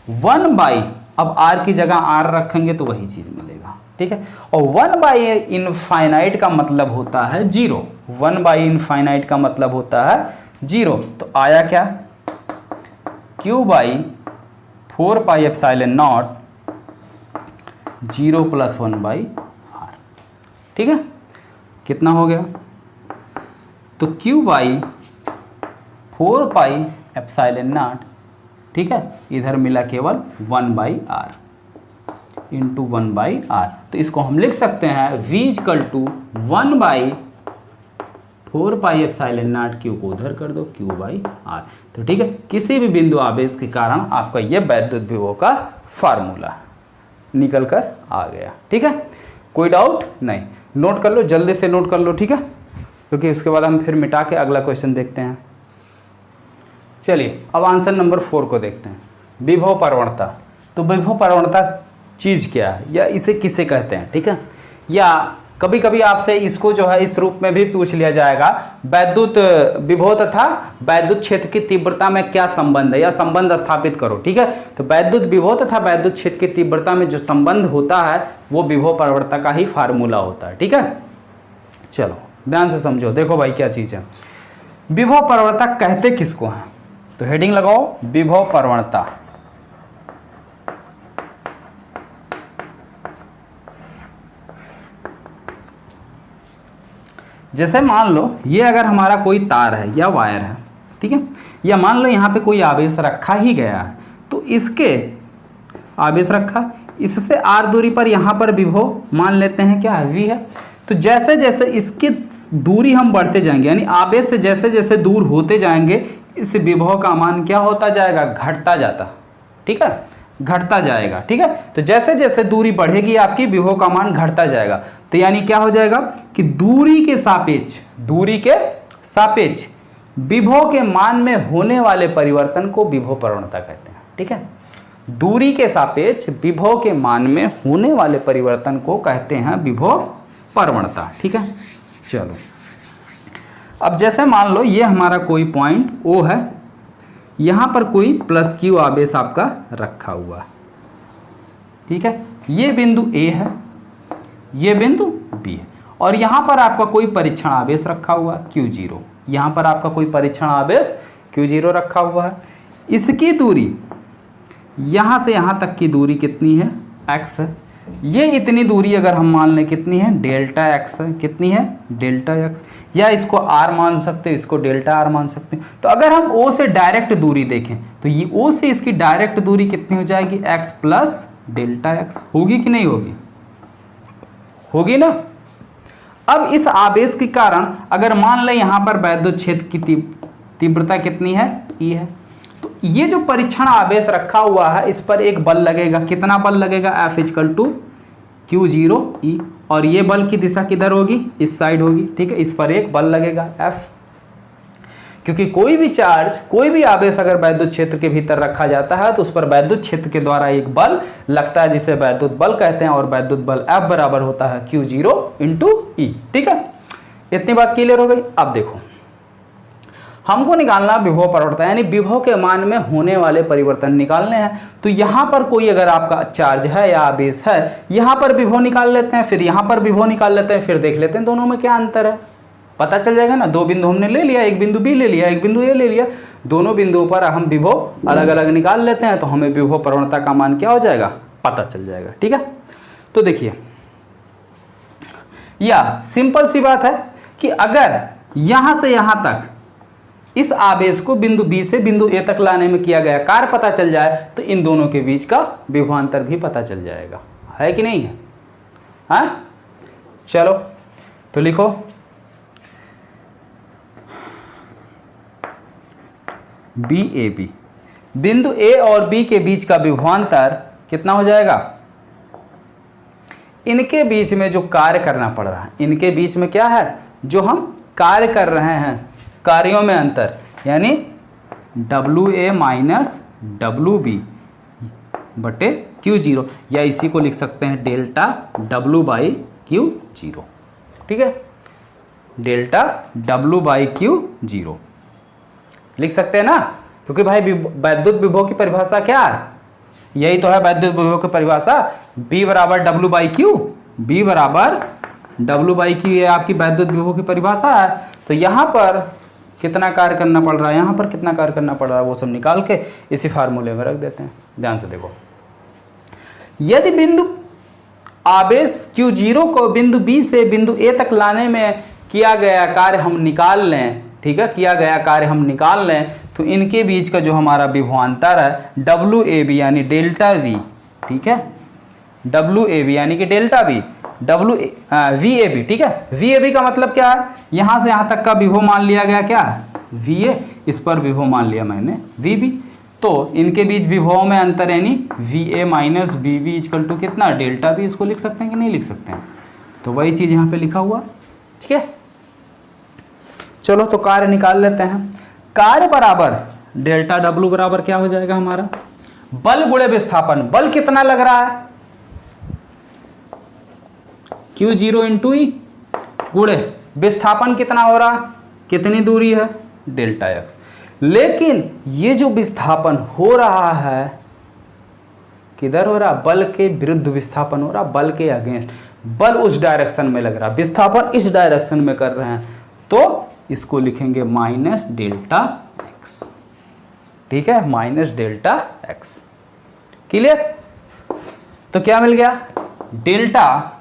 [SPEAKER 2] 1 अब R की जगह R रखेंगे तो वही चीज मिलेगा। ठीक है, और 1 इनफाइनाइट का मतलब होता है 0, 1 इनफाइनाइट का मतलब होता है 0, तो आया क्या, Q by 4 pi epsilon not 0 + 1/r। ठीक है, कितना हो गया, तो Q by 4 pi epsilon not, ठीक है, इधर मिला केवल 1/r इंटू 1/r, तो इसको हम लिख सकते हैं V = 1/4 pi epsilon naught, Q को उधर कर दो, Q/r। तो ठीक है, किसी भी बिंदु आवेश के कारण आपका यह वैद्युत विभव का फार्मूला निकल कर आ गया। ठीक है, कोई डाउट नहीं, नोट कर लो, जल्दी से नोट कर लो। ठीक है, क्योंकि उसके बाद हम फिर मिटा के अगला क्वेश्चन देखते हैं। चलिए अब आंसर नंबर 4 को देखते हैं, विभव प्रवणता। तो विभव प्रवणता चीज़ क्या है, या इसे किसे कहते हैं। ठीक है, या कभी कभी आपसे इसको जो है इस रूप में भी पूछ लिया जाएगा, वैद्युत विभव तथा वैद्युत क्षेत्र की तीव्रता में क्या संबंध है, या संबंध स्थापित करो। ठीक है, तो वैद्युत विभव तथा वैद्युत क्षेत्र की तीव्रता में जो संबंध होता है वो विभव प्रवणता का ही फार्मूला होता है। ठीक है, चलो ध्यान से समझो, देखो भाई क्या चीज़ है, विभव प्रवणता कहते किसको है, तो हेडिंग लगाओ, विभव प्रवणता। जैसे मान लो ये अगर हमारा कोई तार है या वायर है, ठीक है, या मान लो यहाँ पे कोई आवेश रखा ही गया है, तो इसके आवेश रखा, इससे r दूरी पर यहाँ पर विभव मान लेते हैं क्या, v है। तो जैसे जैसे इसकी दूरी हम बढ़ते जाएंगे, यानी आवेश से जैसे जैसे दूर होते जाएंगे, इस विभव का मान क्या होता जाएगा, घटता जाता। ठीक है, घटता जाएगा। ठीक है, तो जैसे जैसे दूरी बढ़ेगी आपकी, विभव का मान घटता जाएगा। तो यानी क्या हो जाएगा कि दूरी के सापेक्ष विभव के मान में होने वाले परिवर्तन को विभव प्रवणता कहते हैं। ठीक है, दूरी के सापेक्ष विभव के मान में होने वाले परिवर्तन को कहते हैं विभव प्रवणता। ठीक है, चलो अब जैसे मान लो ये हमारा कोई पॉइंट O है, यहाँ पर कोई +Q आवेश आपका रखा हुआ है। ठीक है, ये बिंदु A है, ये बिंदु B है, और यहाँ पर आपका कोई परीक्षण आवेश रखा हुआ है Q0, यहाँ पर आपका कोई परीक्षण आवेश Q0 रखा हुआ है। इसकी दूरी यहाँ से यहाँ तक की दूरी कितनी है, x है। ये इतनी दूरी अगर हम मान लें कितनी है, Δx है, कितनी है, Δx, या इसको r मान सकते हैं, इसको Δr मान सकते हैं। तो अगर हम O से डायरेक्ट दूरी देखें तो ये O से इसकी डायरेक्ट दूरी कितनी हो जाएगी, x + Δx, होगी कि नहीं होगी, होगी ना। अब इस आवेश के कारण अगर मान लें यहाँ पर वैद्युत क्षेत्र की तीव्रता कितनी है, E है, तो ये जो परीक्षण आवेश रखा हुआ है इस पर एक बल लगेगा, कितना बल लगेगा, F = Q0E, और ये बल की दिशा किधर होगी, इस साइड होगी। ठीक है, इस पर एक बल लगेगा F, क्योंकि कोई भी चार्ज, कोई भी आवेश अगर वैद्युत क्षेत्र के भीतर रखा जाता है तो उस पर वैद्युत क्षेत्र के द्वारा एक बल लगता है जिसे वैद्युत बल कहते हैं, और वैद्युत बल F बराबर होता है Q0 × E। ठीक है, इतनी बात क्लियर हो गई। अब देखो हमको निकालना विभव परिवर्तन, यानी विभव के मान में होने वाले परिवर्तन निकालने हैं। तो यहाँ पर कोई अगर आपका चार्ज है या आवेश है, यहाँ पर विभव निकाल लेते हैं, फिर यहाँ पर विभव निकाल लेते हैं, फिर देख लेते हैं दोनों में क्या अंतर है, पता चल जाएगा ना। दो बिंदु हमने ले लिया, एक बिंदु बी ले लिया, एक बिंदु ए ले लिया, दोनों बिंदुओं पर हम विभव अलग अलग निकाल लेते हैं, तो हमें विभव प्रवणता का मान क्या हो जाएगा, पता चल जाएगा। ठीक है, तो देखिए, या सिंपल सी बात है कि अगर यहां से यहां तक इस आवेश को बिंदु बी से बिंदु ए तक लाने में किया गया कार्य पता चल जाए, तो इन दोनों के बीच का विभवांतर भी पता चल जाएगा, है कि नहीं है? हाँ, चलो तो लिखो, बी ए बी, बिंदु ए और बी के बीच का विभवांतर कितना हो जाएगा? इनके बीच में जो कार्य करना पड़ रहा है, इनके बीच में क्या है, जो हम कार्य कर रहे हैं, कार्यों में अंतर, यानी WA माइनस WB बटे Q0, या इसी को लिख सकते हैं डेल्टा W बाई Q0। ठीक है, डेल्टा W बाई Q0 लिख सकते हैं ना, क्योंकि भाई वैद्युत विभव की परिभाषा क्या है, यही तो है वैद्युत विभव की परिभाषा, B बराबर W बाई Q, B बराबर W बाई Q, ये आपकी वैद्युत विभव की परिभाषा है। तो यहाँ पर कितना कार्य करना पड़ रहा है, यहाँ पर कितना कार्य करना पड़ रहा है, वो सब निकाल के इसी फार्मूले में रख देते हैं। ध्यान से देखो, यदि बिंदु आवेश Q0 को बिंदु B से बिंदु A तक लाने में किया गया कार्य हम निकाल लें, ठीक है, किया गया कार्य हम निकाल लें, तो इनके बीच का जो हमारा विभवांतर है WAB यानी डेल्टा V, ठीक है, WAB यानी कि डेल्टा V, VAB, ठीक है। VAB का मतलब क्या है, यहां से यहां तक का विभव मान लिया गया क्या है, VA, इस पर विभव मान लिया मैंने VB, तो इनके बीच विभव में अंतर यानी VA minus BB equal to कितना, डेल्टा V, इसको लिख सकते हैं कि नहीं लिख सकते हैं, तो वही चीज यहाँ पे लिखा हुआ, ठीक है। चलो तो कार्य निकाल लेते हैं, कार्य बराबर डेल्टा W बराबर क्या हो जाएगा हमारा, बल गुणे विस्थापन, बल कितना लग रहा है Q0 इंटू ई, गुणे विस्थापन कितना हो रहा, कितनी दूरी है डेल्टा x, लेकिन ये जो विस्थापन हो रहा है किधर हो रहा, बल के विरुद्ध विस्थापन हो रहा, बल के अगेंस्ट, बल उस डायरेक्शन में लग रहा, विस्थापन इस डायरेक्शन में कर रहे हैं, तो इसको लिखेंगे माइनस डेल्टा x, ठीक है, माइनस डेल्टा x, क्लियर। तो क्या मिल गया, delta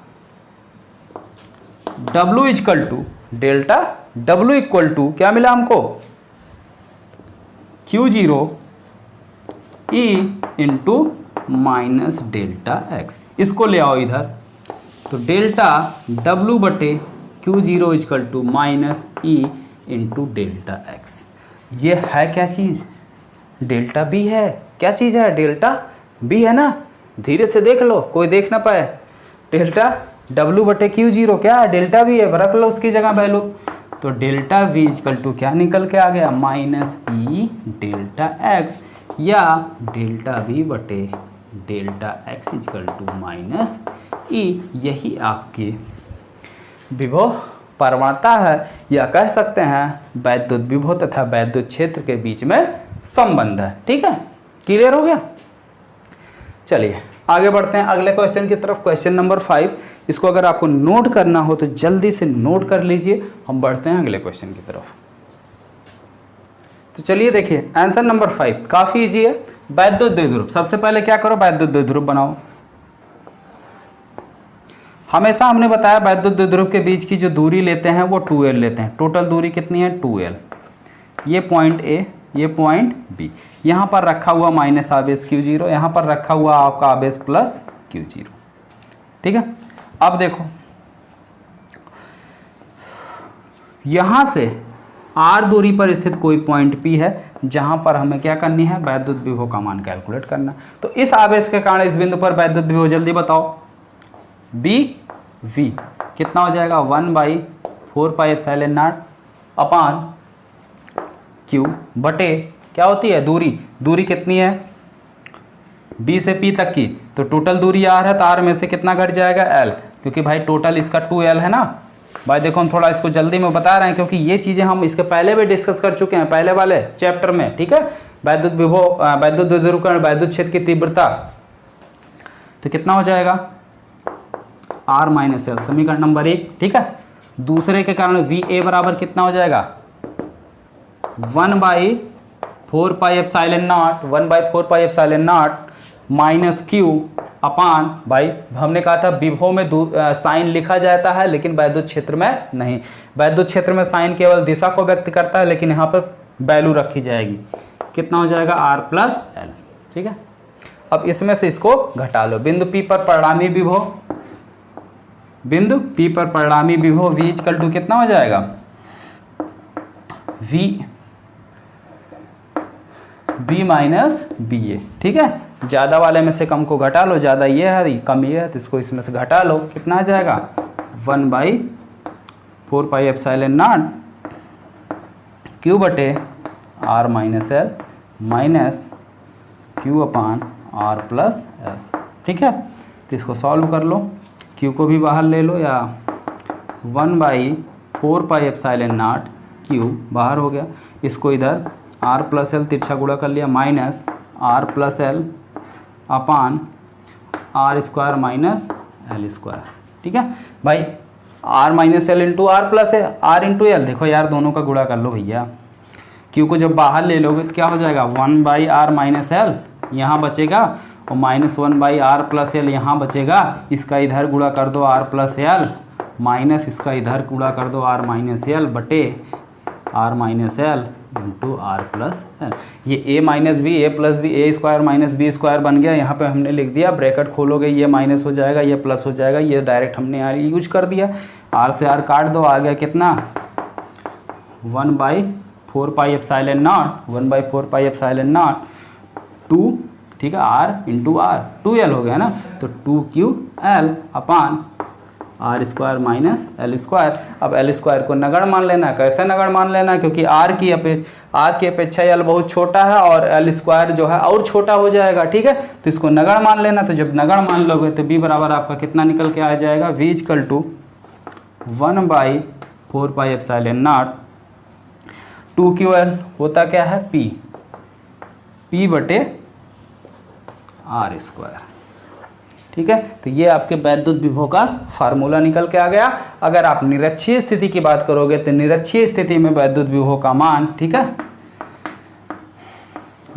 [SPEAKER 2] W equal to, delta W equal to क्या मिला हमको, Q0 E into minus delta x, इसको ले आओ इधर, तो डेल्टा W बटे Q0 equal to minus E into delta x, ये है क्या चीज़, डेल्टा B है, क्या चीज़ है, डेल्टा B है ना, धीरे से देख लो कोई देख ना पाए, डेल्टा W बटे Q0 क्या है, डेल्टा V है, रख लो उसकी जगह वैल्यू, तो डेल्टा V इक्वल टू क्या निकल के आ गया, माइनस E डेल्टा x, या डेल्टा V बटे delta x equal to minus E, यही आपकी विभव प्रवणता है, या कह सकते हैं वैद्युत विभव तथा वैद्युत क्षेत्र के बीच में संबंध है। ठीक है, क्लियर हो गया। चलिए आगे बढ़ते हैं अगले क्वेश्चन की तरफ, क्वेश्चन नंबर 5। इसको अगर आपको नोट करना हो तो जल्दी से नोट कर लीजिए, हम बढ़ते हैं अगले क्वेश्चन की तरफ। तो चलिए देखिए आंसर नंबर 5 काफी इजी है, वैद्युत द्विध्रुव। सबसे पहले क्या करो, वैद्युत द्विध्रुव बनाओ। हमेशा हमने बताया वैद्युत द्विध्रुव के बीच की जो दूरी लेते हैं वो 2l लेते हैं। टोटल दूरी कितनी है 2l। ये पॉइंट A, ये पॉइंट B। यहाँ पर रखा हुआ माइनस आवेश Q0, यहाँ पर रखा हुआ आपका आवेश प्लस Q0। ठीक है, अब देखो यहाँ से R दूरी पर स्थित कोई पॉइंट P है जहाँ पर हमें क्या करनी है, वैद्युत विभव का मान कैलकुलेट करना। तो इस आवेश के कारण इस बिंदु पर वैद्युत विभव जल्दी बताओ। BV कितना हो जाएगा, 1/4πε0 अपान Q बटे क्या होती है दूरी, दूरी कितनी है B से P तक की, तो टोटल दूरी R है, तो R में से कितना घट जाएगा L, क्योंकि भाई टोटल इसका 2L है ना, भाई देखो हम थोड़ा इसको जल्दी में बता रहे हैं क्योंकि ये चीज़ें हम इसके पहले भी डिस्कस कर चुके हैं पहले वाले चैप्टर में, ठीक है। वैद्युत विभव, वैद्युत ध्रुवीकरण, वैद्युत क्षेत्र की तीव्रता, तो कितना हो जाएगा R माइनस एल, समीकरण नंबर 1, ठीक है। दूसरे के कारण VA बराबर कितना हो जाएगा 1/4 pi epsilon not, 1/4 pi epsilon not minus Q अपान, भाई हमने कहा था विभव में साइन लिखा जाता है लेकिन वैद्युत क्षेत्र में नहीं। वैद्युत क्षेत्र में साइन केवल दिशा को व्यक्त करता है लेकिन यहाँ पर वैल्यू रखी जाएगी। कितना हो जाएगा R प्लस एल, ठीक है। अब इसमें से इसको घटा लो। बिंदु P पर परिणामी विभव, बिंदु P पर परिणामी विभव V इक्वल टू कितना हो जाएगा V माइनस BA, ठीक है। ज़्यादा वाले में से कम को घटा लो, ज़्यादा ये है कम ये है तो इसको इसमें से घटा लो। कितना आ जाएगा 1/4 पाई एप्सिलॉन नॉट Q बटे R minus L minus Q अपान R प्लस एल, ठीक है। तो इसको सॉल्व कर लो, Q को भी बाहर ले लो या 1/4 पाई एप्सिलॉन नॉट Q बाहर हो गया, इसको इधर R प्लस एल तिरछा गुणा कर लिया minus R plus L upon R square minus L square, ठीक है भाई। R minus L into R plus R into L, देखो यार दोनों का गुणा कर लो भैया। Q को जब बाहर ले लोगे तो क्या हो जाएगा 1/R माइनस एल यहाँ बचेगा और माइनस 1/R प्लस एल यहाँ बचेगा। इसका इधर गुणा कर दो R प्लस एल माइनस इसका इधर गुणा कर दो R माइनस एल बटे R minus L into R plus L. ये A minus B, A plus B, A square minus B square बन गया। यहाँ पे हमने लिख दिया, ब्रैकेट खोलोगे ये माइनस हो जाएगा, ये प्लस हो जाएगा, ये डायरेक्ट हमने यहाँ यूज कर दिया। R से R काट दो, आ गया कितना 1/4 pi epsilon not, 1/4 pi epsilon not 2, ठीक है, R इंटू R 2L हो गया ना, तो 2QL अपान R square minus L square. अब एल स्क्वायर को नगण्य मान लेना। कैसे नगण्य मान लेना, क्योंकि R की अपेक्षा L बहुत छोटा है और एल स्क्वायर जो है और छोटा हो जाएगा, ठीक है। तो इसको नगण्य मान लेना। तो जब नगण्य मान लोगे तो B बराबर आपका कितना निकल के आ जाएगा V equal to 1/4 pi epsilon naught 2QL होता क्या है P बटे R स्क्वायर, ठीक है। तो ये आपके वैद्युत विभव का फार्मूला निकल के आ गया। अगर आप निरक्षीय स्थिति की बात करोगे तो निरक्षीय स्थिति में वैद्युत विभव का मान, ठीक है,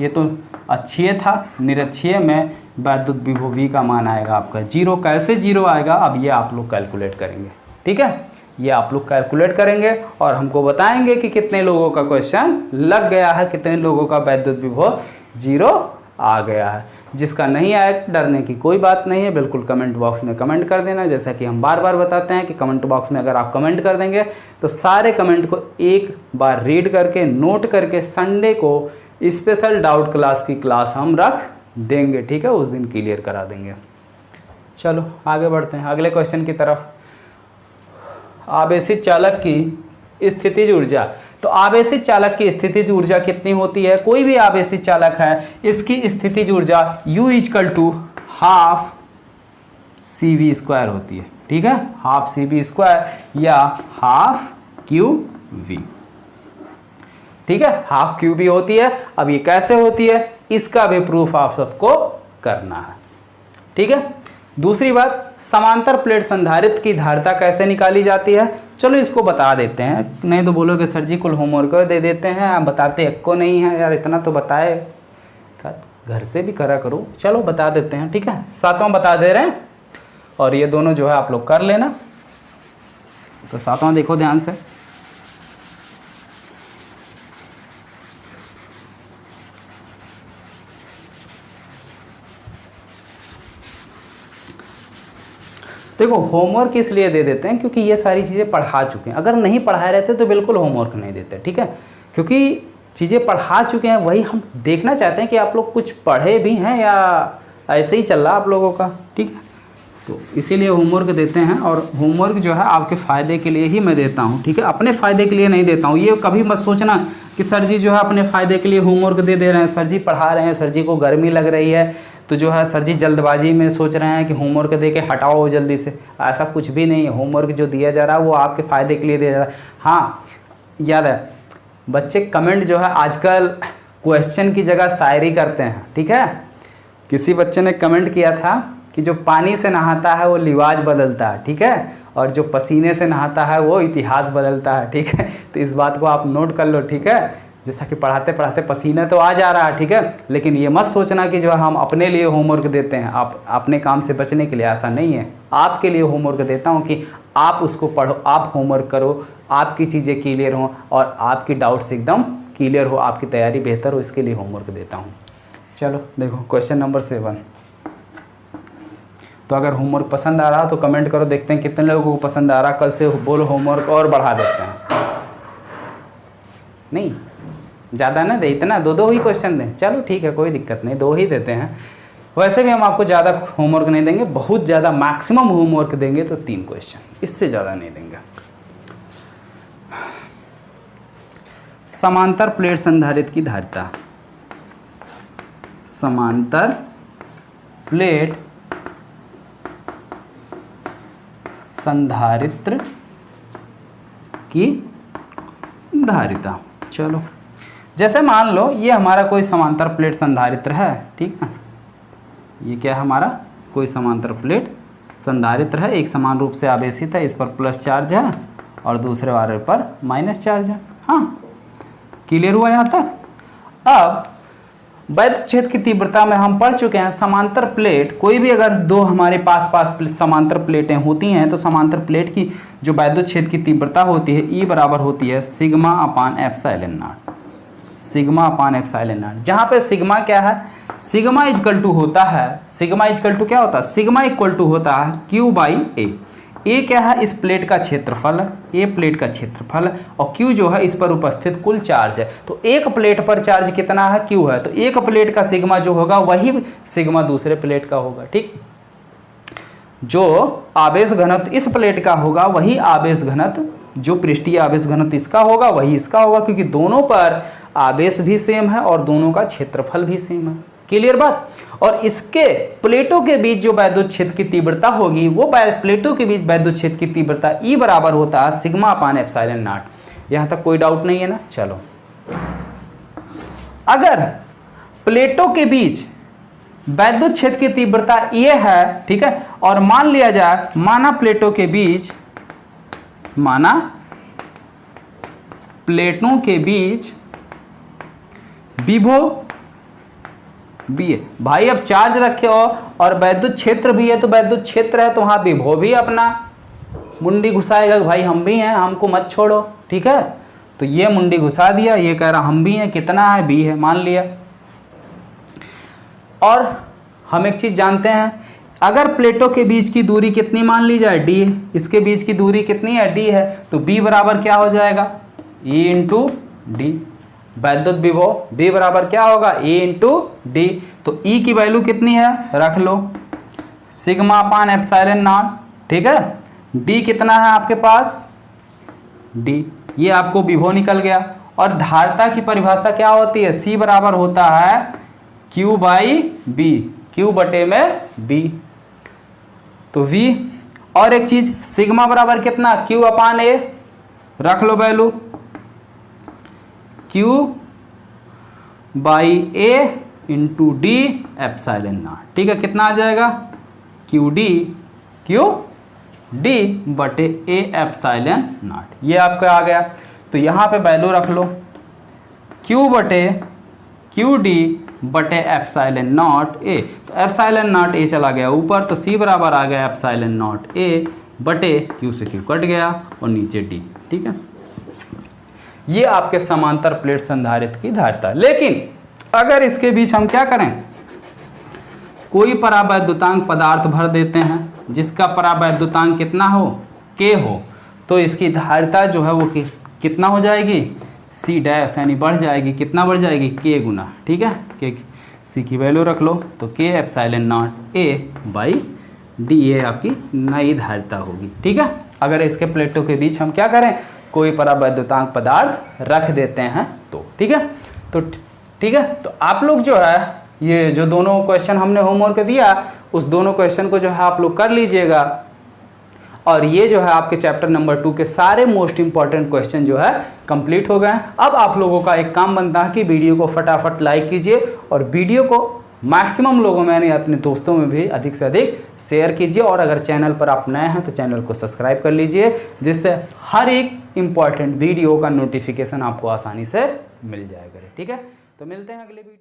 [SPEAKER 2] ये तो अक्षीय था, निरक्षीय में वैद्युत विभव V का मान आएगा आपका 0। कैसे 0 आएगा अब ये आप लोग कैलकुलेट करेंगे, ठीक है। ये आप लोग कैलकुलेट करेंगे और हमको बताएंगे कि कितने लोगों का क्वेश्चन लग गया है, कितने लोगों का वैद्युत विभव 0 आ गया है। जिसका नहीं आया डरने की कोई बात नहीं है, बिल्कुल कमेंट बॉक्स में कमेंट कर देना। जैसा कि हम बार बार बताते हैं कि कमेंट बॉक्स में अगर आप कमेंट कर देंगे तो सारे कमेंट को एक बार रीड करके नोट करके संडे को स्पेशल डाउट क्लास की क्लास हम रख देंगे, ठीक है, उस दिन क्लियर करा देंगे। चलो आगे बढ़ते हैं अगले क्वेश्चन की तरफ। आवेशित चालक की स्थितिज ऊर्जा। तो आवेशित चालक की स्थितिज ऊर्जा कितनी होती है, कोई भी आवेशित चालक है इसकी स्थितिज ऊर्जा U equal to half CV square होती है, ठीक है, हाफ CV स्क्वायर या हाफ QV, ठीक है, हाफ QV होती है। अब ये कैसे होती है इसका भी प्रूफ आप सबको करना है, ठीक है। दूसरी बात, समांतर प्लेट संधारित्र की धारिता कैसे निकाली जाती है, चलो इसको बता देते हैं। नहीं तो बोलोगे सर जी कुल होमवर्क दे देते हैं, आप बताते एक को नहीं है यार, इतना तो बताए, घर से भी करा करो। चलो बता देते हैं, ठीक है, 7वां बता दे रहे हैं और ये दोनों जो है आप लोग कर लेना। तो 7वां देखो ध्यान से, देखो होमवर्क इसलिए दे देते हैं क्योंकि ये सारी चीज़ें पढ़ा चुके हैं। अगर नहीं पढ़ाए रहते तो बिल्कुल होमवर्क नहीं देते, ठीक है, क्योंकि चीज़ें पढ़ा चुके हैं वही हम देखना चाहते हैं कि आप लोग कुछ पढ़े भी हैं या ऐसे ही चल रहा आप लोगों का, ठीक है। तो इसीलिए होमवर्क देते हैं और होमवर्क जो है आपके फ़ायदे के लिए ही मैं देता हूँ, ठीक है, अपने फ़ायदे के लिए नहीं देता हूँ। ये कभी मत सोचना कि सर जी जो है अपने फ़ायदे के लिए होमवर्क दे रहे हैं, सर जी पढ़ा रहे हैं, सर जी को गर्मी लग रही है, तो जो है सर जी जल्दबाजी में सोच रहे हैं कि होमवर्क दे के हटाओ जल्दी से, ऐसा कुछ भी नहीं है। होमवर्क जो दिया जा रहा है वो आपके फ़ायदे के लिए दिया जा रहा है। हाँ याद है बच्चे, कमेंट जो है आजकल क्वेश्चन की जगह शायरी करते हैं, ठीक है। किसी बच्चे ने कमेंट किया था कि जो पानी से नहाता है वो लिवाज बदलता है, ठीक है, और जो पसीने से नहाता है वो इतिहास बदलता है, ठीक है। तो इस बात को आप नोट कर लो, ठीक है। जैसा कि पढ़ाते पढ़ाते पसीना तो आ जा रहा है, ठीक है, लेकिन ये मत सोचना कि जो है हम अपने लिए होमवर्क देते हैं, आप अपने काम से बचने के लिए, ऐसा नहीं है। आपके लिए होमवर्क देता हूँ कि आप उसको पढ़ो, आप होमवर्क करो, आपकी चीज़ें क्लियर हों और आपकी डाउट्स एकदम क्लियर हो, आपकी तैयारी बेहतर हो, इसके लिए होमवर्क देता हूँ। चलो देखो क्वेश्चन नंबर 7। तो अगर होमवर्क पसंद आ रहा तो कमेंट करो, देखते हैं कितने लोगों को पसंद आ रहा। कल से बोलो होमवर्क और बढ़ा देते हैं, नहीं ज़्यादा ना दे, इतना 2-2 ही क्वेश्चन दें। चलो ठीक है, कोई दिक्कत नहीं, 2 ही देते हैं। वैसे भी हम आपको ज़्यादा होमवर्क नहीं देंगे, बहुत ज़्यादा मैक्सिमम होमवर्क देंगे तो 3 क्वेश्चन, इससे ज़्यादा नहीं देंगे। समांतर प्लेट संधारित्र की धारिता, समांतर प्लेट संधारित्र की धारिता। चलो जैसे मान लो ये हमारा कोई समांतर प्लेट संधारित्र है, ठीक है, ये क्या है हमारा कोई समांतर प्लेट संधारित्र है, एक समान रूप से आवेशित है, इस पर प्लस चार्ज है और दूसरे वाले पर माइनस चार्ज है। हाँ क्लियर हुआ यहाँ तक। अब वैद्युत क्षेत्र की तीव्रता में हम पढ़ चुके हैं, समांतर प्लेट कोई भी अगर 2 हमारे पास समांतर प्लेटें होती हैं तो समांतर प्लेट की जो वैद्युत क्षेत्र की तीव्रता होती है ई बराबर होती है sigma upon epsilon not, sigma upon epsilon not. जहाँ पे सिग्मा क्या है, सिग्मा इक्वल टू होता है, सिग्मा इक्वल टू क्या होता है, सिग्मा इक्वल टू होता है क्यू बाई ए। ए क्या है, इस प्लेट का क्षेत्रफल, ए प्लेट का क्षेत्रफल, और क्यू जो है इस पर उपस्थित कुल चार्ज है। तो एक प्लेट पर चार्ज कितना है, क्यू है, तो एक प्लेट का सिग्मा जो होगा वही सिग्मा दूसरे प्लेट का होगा, ठीक। जो आवेश घनत्व इस प्लेट का होगा वही आवेश घनत्व, जो पृष्ठीय आवेश घनत्व इसका होगा वही इसका होगा, क्योंकि दोनों पर आवेश भी सेम है और दोनों का क्षेत्रफल भी सेम है। क्लियर बात। और इसके प्लेटों के बीच जो वैद्युत क्षेत्र की तीव्रता होगी वो प्लेटों के बीच वैद्युत क्षेत्र की तीव्रता ई बराबर होता है सिग्मा अपान एप्सिलॉन नॉट। यहां तक कोई डाउट नहीं है ना। चलो अगर प्लेटों के बीच वैद्युत क्षेत्र की तीव्रता ये है, ठीक है, और मान लिया जाए माना प्लेटों के बीच विभव भी है भाई, अब चार्ज रखे हो और वैद्युत क्षेत्र भी है, तो वैद्युत क्षेत्र है तो वहां विभव भी अपना मुंडी घुसाएगा भाई, हम भी हैं, हमको मत छोड़ो, ठीक है। तो ये मुंडी घुसा दिया, ये कह रहा हम भी हैं, कितना है, बी है, मान लिया। और हम एक चीज जानते हैं, अगर प्लेटों के बीच की दूरी कितनी मान ली जाए, डी, इसके बीच की दूरी कितनी है, डी है, तो बी बराबर क्या हो जाएगा, ई इंटू डी। वैद्युत विभव बी बराबर क्या होगा, ई इंटू डी। तो ई की वैल्यू कितनी है, रख लो सिग्मा अपान एप्सिलॉन नॉट, ठीक है। डी कितना है आपके पास, डी, ये आपको विभव निकल गया। और धारिता की परिभाषा क्या होती है, सी बराबर होता है क्यू बाई बी, क्यू बटे में बी, तो वी। और एक चीज सिग्मा बराबर कितना, क्यू अपान ए, रख low value Q by A into D epsilon not, ठीक है। कितना आ जाएगा, क्यू डी बटे ए एप्सिलॉन नॉट, ये आपका आ गया। तो यहाँ पे वैल्यू रख लो क्यू बटे क्यू डी बटे एप्सिलॉन नॉट ए, तो एप्सिलॉन नॉट ए चला गया ऊपर, तो सी बराबर आ गया एप्सिलॉन नॉट ए बटे क्यू से क्यू कट गया और नीचे डी, ठीक है। ये आपके समांतर प्लेट संधारित्र की धारिता। लेकिन अगर इसके बीच हम क्या करें, कोई परावैद्युतांक पदार्थ भर देते हैं जिसका परावैद्युतांक कितना हो, के हो, तो इसकी धारिता जो है वो कितना हो जाएगी, सी डैश, यानी बढ़ जाएगी, कितना बढ़ जाएगी, के गुना, ठीक है। के सी की वैल्यू रख लो, तो के epsilon not a by D, ये आपकी नई धारिता होगी, ठीक है। अगर इसके प्लेटों के बीच हम क्या करें, कोई परावैद्युतांक पदार्थ रख देते हैं तो, ठीक है। तो ठीक है, तो आप लोग जो है ये जो दोनों क्वेश्चन हमने होमवर्क दिया उस दोनों क्वेश्चन को जो है आप लोग कर लीजिएगा। और ये जो है आपके चैप्टर नंबर 2 के सारे मोस्ट इंपॉर्टेंट क्वेश्चन जो है कंप्लीट हो गए हैं। अब आप लोगों का एक काम बनता है कि वीडियो को फटाफट लाइक कीजिए और वीडियो को मैक्सिमम लोगों में यानी अपने दोस्तों में भी अधिक से अधिक शेयर कीजिए। और अगर चैनल पर आप नए हैं तो चैनल को सब्सक्राइब कर लीजिए, जिससे हर एक इम्पॉर्टेंट वीडियो का नोटिफिकेशन आपको आसानी से मिल जाएगा। ठीक है, तो मिलते हैं अगले वीडियो।